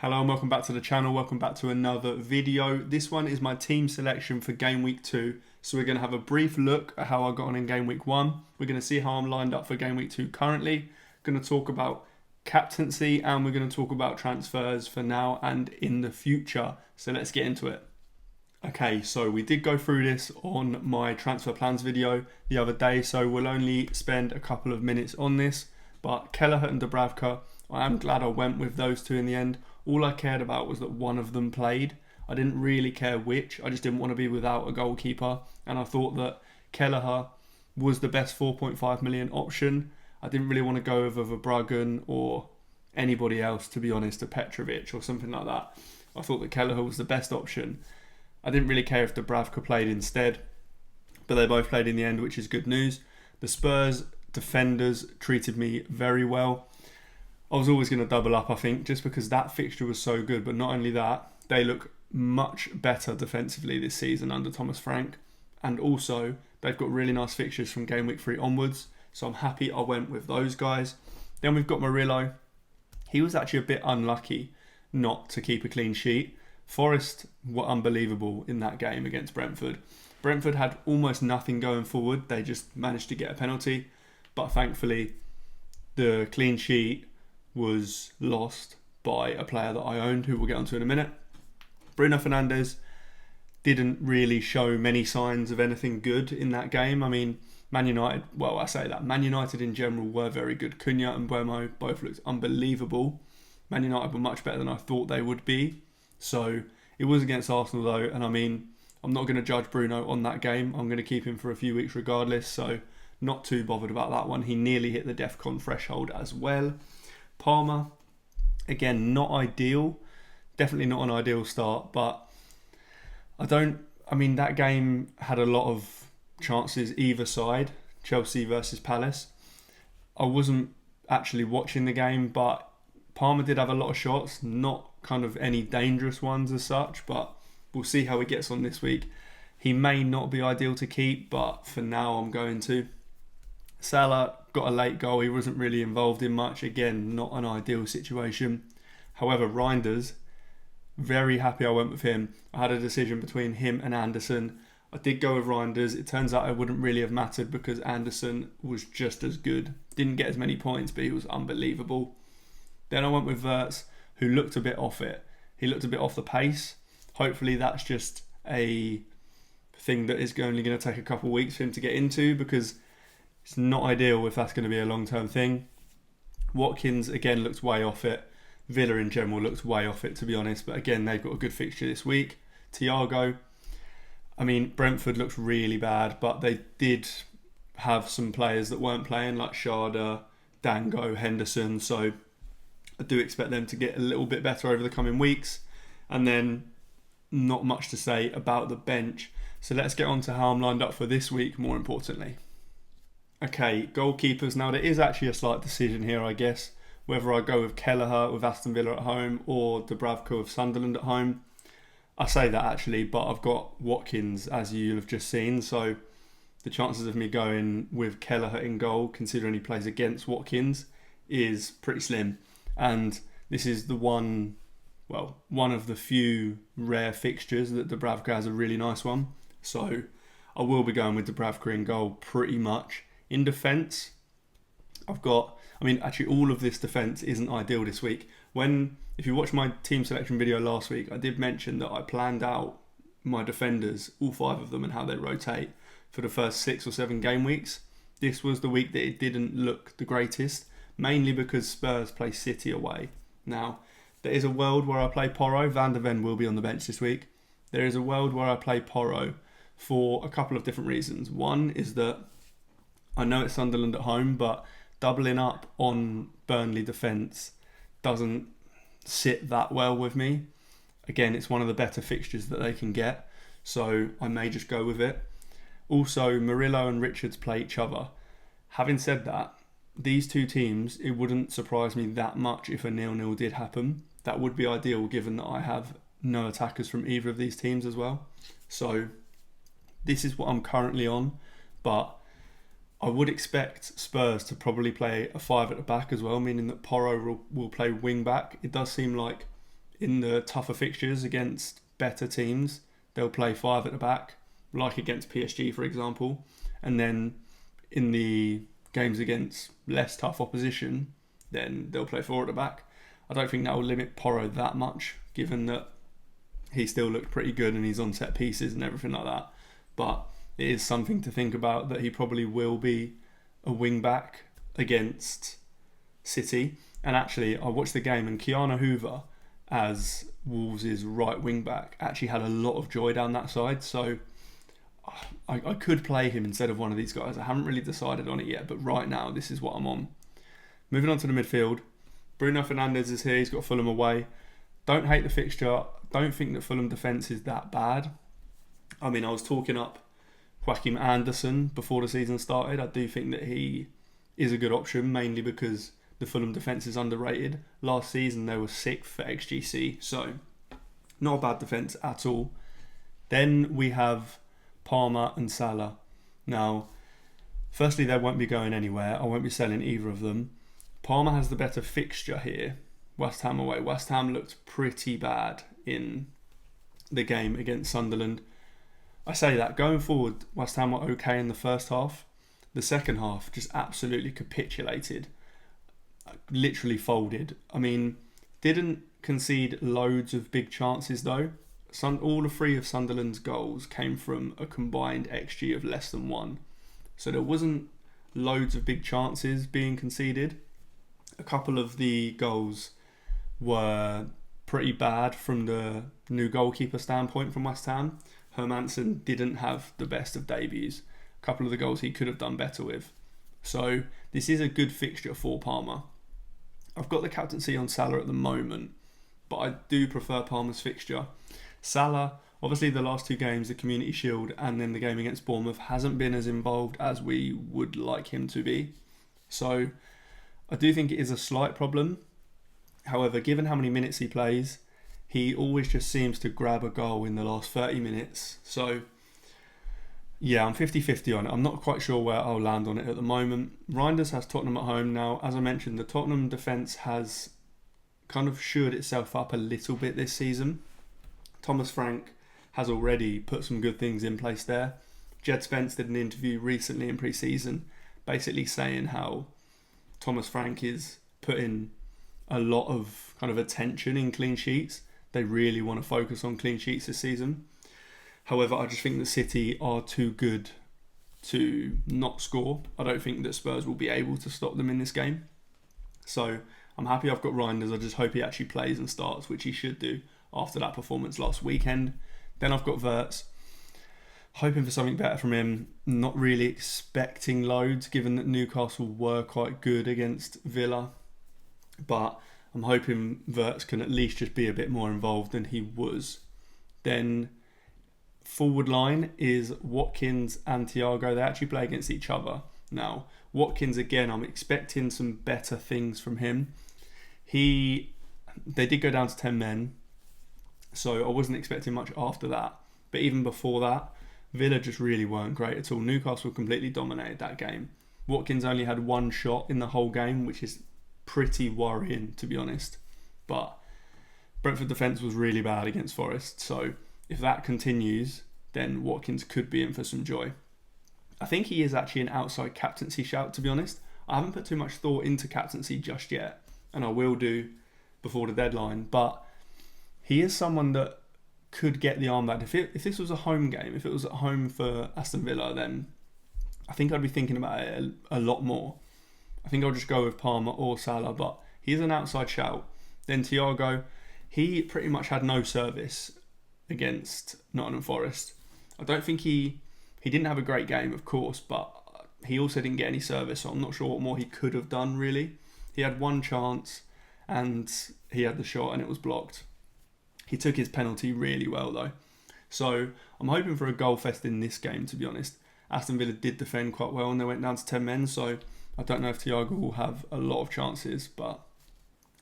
Hello and welcome back to the channel, welcome back to another video. This one is my team selection for Game Week 2. So we're going to have a brief look at how I got on in Game Week 1. We're going to see how I'm lined up for Game Week 2 currently. Going to talk about captaincy and we're going to talk about transfers for now and in the future. So let's get into it. Okay, so we did go through this on my transfer plans video the other day, so we'll only spend a couple of minutes on this. But Kelleher and Dubravka, I am glad I went with those two in the end. All I cared about was that one of them played. I didn't really care which. I just didn't want to be without a goalkeeper. And I thought that Kelleher was the best 4.5 million option. I didn't really want to go over Verbruggen or anybody else, to be honest, a Petrovic or something like that. I thought that Kelleher was the best option. I didn't really care if Dubravka played instead. But they both played in the end, which is good news. The Spurs defenders treated me very well. I was always going to double up, I think, just because that fixture was so good. But not only that, they look much better defensively this season under Thomas Frank. And also, they've got really nice fixtures from Game Week 3 onwards. So I'm happy I went with those guys. Then we've got Murillo. He was actually a bit unlucky not to keep a clean sheet. Forest were unbelievable in that game against Brentford. Brentford had almost nothing going forward. They just managed to get a penalty. But thankfully, the clean sheet was lost by a player that I owned, who we'll get onto in a minute. Bruno Fernandes didn't really show many signs of anything good in that game. I mean, Man United, Man United in general were very good. Cunha and Buemo both looked unbelievable. Man United were much better than I thought they would be. So it was against Arsenal though, and I mean, I'm not going to judge Bruno on that game. I'm going to keep him for a few weeks regardless, so not too bothered about that one. He nearly hit the DEFCON threshold as well. Palmer, again, not ideal. Definitely not an ideal start, but that game had a lot of chances either side, Chelsea versus Palace. I wasn't actually watching the game, but Palmer did have a lot of shots, not kind of any dangerous ones as such, but we'll see how he gets on this week. He may not be ideal to keep, but for now I'm going to. Salah got a late goal. He wasn't really involved in much. Again, not an ideal situation. However, Reinders, very happy I went with him. I had a decision between him and Anderson. I did go with Reinders. It turns out it wouldn't really have mattered because Anderson was just as good. Didn't get as many points, but he was unbelievable. Then I went with Wirtz, who looked a bit off it. He looked a bit off the pace. Hopefully that's just a thing that is only going to take a couple of weeks for him to get into, because it's not ideal if that's going to be a long-term thing. Watkins, again, looked way off it. Villa in general looked way off it, to be honest. But again, they've got a good fixture this week. Thiago, Brentford looks really bad, but they did have some players that weren't playing, like Sharda, Dango, Henderson. So I do expect them to get a little bit better over the coming weeks. And then not much to say about the bench. So let's get on to how I'm lined up for this week, more importantly. Okay, goalkeepers. Now, there is actually a slight decision here, I guess, whether I go with Kelleher with Aston Villa at home or Dubravka with Sunderland at home. I say that actually, but I've got Watkins, as you'll have just seen, so the chances of me going with Kelleher in goal, considering he plays against Watkins, is pretty slim. And this is the one of the few rare fixtures that Dubravka has a really nice one. So I will be going with Dubravka in goal pretty much. In defence, all of this defence isn't ideal this week. If you watched my team selection video last week, I did mention that I planned out my defenders, all 5 of them, and how they rotate for the first 6 or 7 game weeks. This was the week that it didn't look the greatest, mainly because Spurs play City away. Now, there is a world where I play Porro. Van der Ven will be on the bench this week. There is a world where I play Porro for a couple of different reasons. One is that I know it's Sunderland at home, but doubling up on Burnley defence doesn't sit that well with me. Again, it's one of the better fixtures that they can get, so I may just go with it. Also, Murillo and Richards play each other. Having said that, these two teams, it wouldn't surprise me that much if a 0-0 did happen. That would be ideal given that I have no attackers from either of these teams as well. So this is what I'm currently on, but I would expect Spurs to probably play a 5 at the back as well, meaning that Porro will play wing back. It does seem like in the tougher fixtures against better teams, they'll play 5 at the back, like against PSG, for example. And then in the games against less tough opposition, then they'll play 4 at the back. I don't think that will limit Porro that much, given that he still looked pretty good and he's on set pieces and everything like that. But it is something to think about that he probably will be a wing back against City. And actually, I watched the game and Keanu Hoover, as Wolves' right wing back, actually had a lot of joy down that side. So I could play him instead of one of these guys. I haven't really decided on it yet, but right now this is what I'm on. Moving on to the midfield. Bruno Fernandes is here. He's got Fulham away. Don't hate the fixture. Don't think that Fulham defence is that bad. I mean, I was talking up Joachim Andersen before the season started. I do think that he is a good option, mainly because the Fulham defence is underrated. Last season they were 6th for XGC, so not a bad defence at all. Then we have Palmer and Salah. Now, firstly, they won't be going anywhere. I won't be selling either of them. Palmer has the better fixture here. West Ham away. West Ham looked pretty bad in the game against Sunderland. I say that. Going forward, West Ham were okay in the first half. The second half just absolutely capitulated. Literally folded. I mean, didn't concede loads of big chances though. All 3 of Sunderland's goals came from a combined XG of less than 1. So there wasn't loads of big chances being conceded. A couple of the goals were pretty bad from the new goalkeeper standpoint from West Ham. Hermansen didn't have the best of debuts. A couple of the goals he could have done better with. So this is a good fixture for Palmer. I've got the captaincy on Salah at the moment, but I do prefer Palmer's fixture. Salah, obviously the last 2 games, the Community Shield and then the game against Bournemouth, hasn't been as involved as we would like him to be. So I do think it is a slight problem. However, given how many minutes he plays, he always just seems to grab a goal in the last 30 minutes. So yeah, I'm 50-50 on it. I'm not quite sure where I'll land on it at the moment. Reinders has Tottenham at home now. As I mentioned, the Tottenham defence has kind of shored itself up a little bit this season. Thomas Frank has already put some good things in place there. Jed Spence did an interview recently in pre-season basically saying how Thomas Frank is putting a lot of kind of attention in clean sheets. They really want to focus on clean sheets this season. However, I just think that City are too good to not score. I don't think that Spurs will be able to stop them in this game. So I'm happy I've got Reinders. I just hope he actually plays and starts, which he should do after that performance last weekend. Then I've got Wirtz. Hoping for something better from him. Not really expecting loads, given that Newcastle were quite good against Villa. But I'm hoping Wirtz can at least just be a bit more involved than he was. Then forward line is Watkins and Thiago. They actually play against each other. Now, Watkins, again, I'm expecting some better things from him. They did go down to 10 men, so I wasn't expecting much after that. But even before that, Villa just really weren't great at all. Newcastle completely dominated that game. Watkins only had 1 shot in the whole game, which is pretty worrying, to be honest. But Brentford defence was really bad against Forest, so if that continues, then Watkins could be in for some joy. I think he is actually an outside captaincy shout, to be honest. I haven't put too much thought into captaincy just yet, and I will do before the deadline, but he is someone that could get the armband. If this was a home game, if it was at home for Aston Villa, then I think I'd be thinking about it a lot more. I think I'll just go with Palmer or Salah, but he's an outside shout. Then Thiago, he pretty much had no service against Nottingham Forest. I don't think he didn't have a great game, of course, but he also didn't get any service, so I'm not sure what more he could have done, really. He had 1 chance, and he had the shot, and it was blocked. He took his penalty really well, though. So I'm hoping for a goal fest in this game, to be honest. Aston Villa did defend quite well, and they went down to 10 men, so I don't know if Thiago will have a lot of chances, but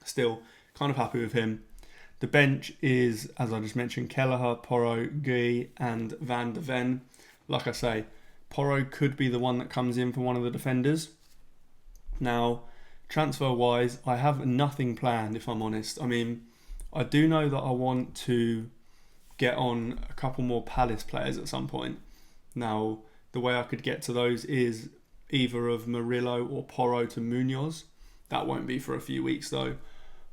still kind of happy with him. The bench is, as I just mentioned, Kelleher, Porro, Guy and Van de Ven. Like I say, Porro could be the one that comes in for one of the defenders. Now, transfer-wise, I have nothing planned, if I'm honest. I mean, I do know that I want to get on a couple more Palace players at some point. Now, the way I could get to those is either of Murillo or Porro to Munoz. That won't be for a few weeks though.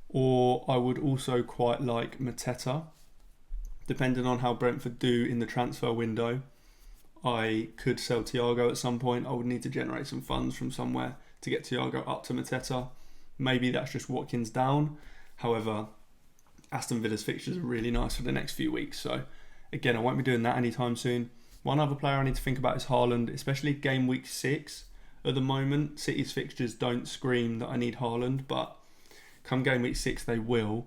Or I would also quite like Mateta. Depending on how Brentford do in the transfer window, I could sell Thiago at some point. I would need to generate some funds from somewhere to get Thiago up to Mateta. Maybe that's just Watkins down. However, Aston Villa's fixtures are really nice for the next few weeks. So again, I won't be doing that anytime soon. One other player I need to think about is Haaland, especially game week 6. At the moment, City's fixtures don't scream that I need Haaland, but come game week 6 they will.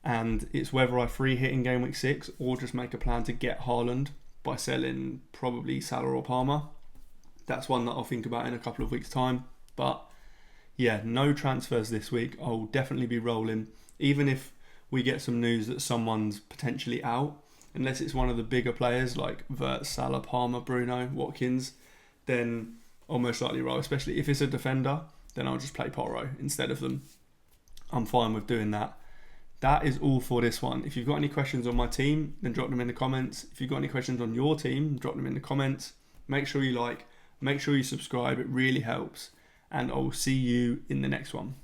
And it's whether I free hit in game week 6 or just make a plan to get Haaland by selling probably Salah or Palmer. That's one that I'll think about in a couple of weeks' time. But yeah, no transfers this week. I'll definitely be rolling. Even if we get some news that someone's potentially out, unless it's one of the bigger players like Vert, Salah, Palmer, Bruno, Watkins, then I'll most likely roll. Especially if it's a defender, then I'll just play Porro instead of them. I'm fine with doing that. That is all for this one. If you've got any questions on my team, then drop them in the comments. If you've got any questions on your team, drop them in the comments. Make sure you like, make sure you subscribe. It really helps. And I'll see you in the next one.